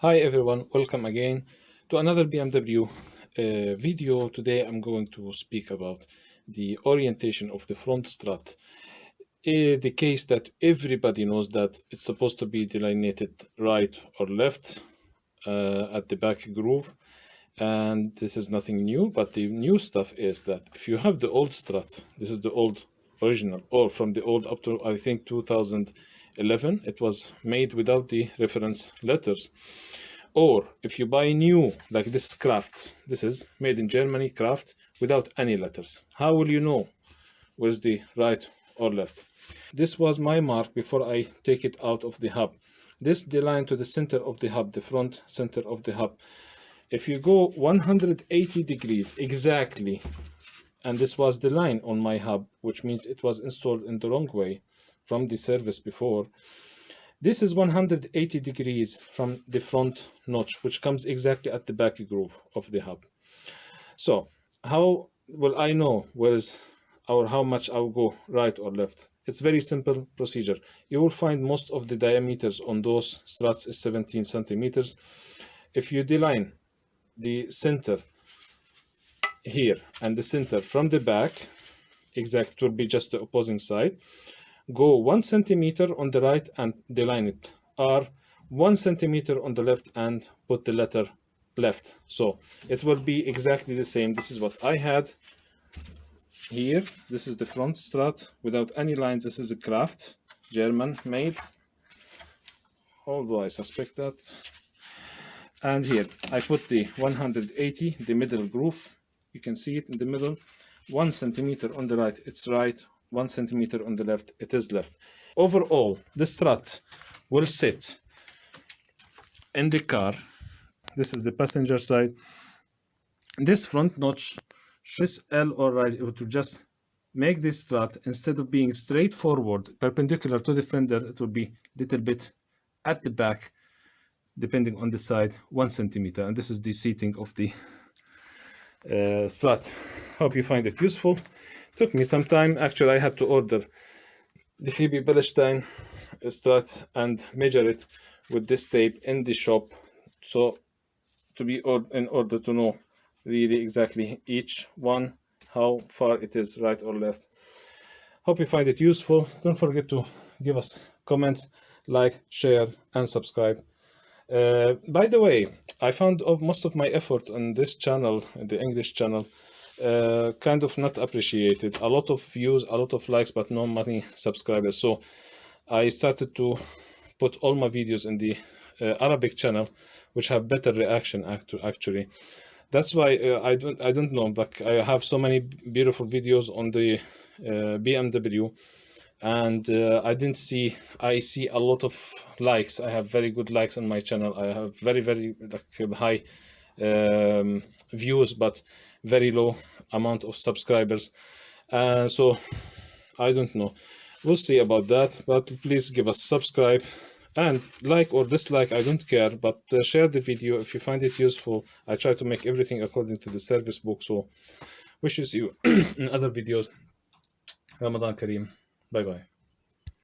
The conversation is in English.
Hi everyone, welcome again to another BMW video. Today I'm going to speak about the orientation of the front strut. The case that everybody knows that it's supposed to be delineated right or left at the back groove, and this is nothing new, but the new stuff is that if you have the old strut, this is the old original, or from the old up to I think 2011, it was made without the reference letters. Or if you buy new, like this Kraft, this is made in Germany, Kraft, without any letters. How will you know where's the right or left? This was my mark before I take it out of the hub. This the line to the center of the hub, the front center of the hub. If you go 180 degrees exactly, and this was the line on my hub, which means it was installed in the wrong way from the service before. This is 180 degrees from the front notch, which comes exactly at the back groove of the hub. So how will I know how much I will go right or left? It's very simple procedure. You will find most of the diameters on those struts is 17 centimeters. If you deline the center here and the center from the back, exact, it will be just the opposing side. Go 1 centimeter on the right and deline it, or 1 centimeter on the left and put the letter left. So it will be exactly the same. This is what I had here. This is the front strut without any lines. This is a Kraft, German made, although I suspect that. And here I put the 180, the middle groove. You can see it in the middle. 1 centimeter on the right, it's right. 1 centimeter on the left, it is left. Overall, the strut will sit in the car. This is the passenger side. This front notch, this L or right, it will just make this strut, instead of being straight forward, perpendicular to the fender, it will be a little bit at the back, depending on the side, 1 centimeter. And this is the seating of the strut. Hope you find it useful. Took me some time. Actually, I had to order the Phoebe Bellestein strut and measure it with this tape in the shop, so in order to know really exactly each one how far it is right or left. Hope you find it useful. Don't forget to give us comments, like, share, and subscribe. By the way, I found most of my effort on this channel, the English channel, kind of not appreciated. A lot of views, a lot of likes, but no many subscribers. So I started to put all my videos in the Arabic channel, which have better reaction actually. That's why I don't know, like I have so many beautiful videos on the BMW, and I see a lot of likes. I have very good likes on my channel. I have very like high views, but very low amount of subscribers. So I don't know, we'll see about that, but please give us subscribe and like or dislike, I don't care, but share the video if you find it useful. I try to make everything according to the service book. So wish you see you in other videos. Ramadan Kareem. Bye bye.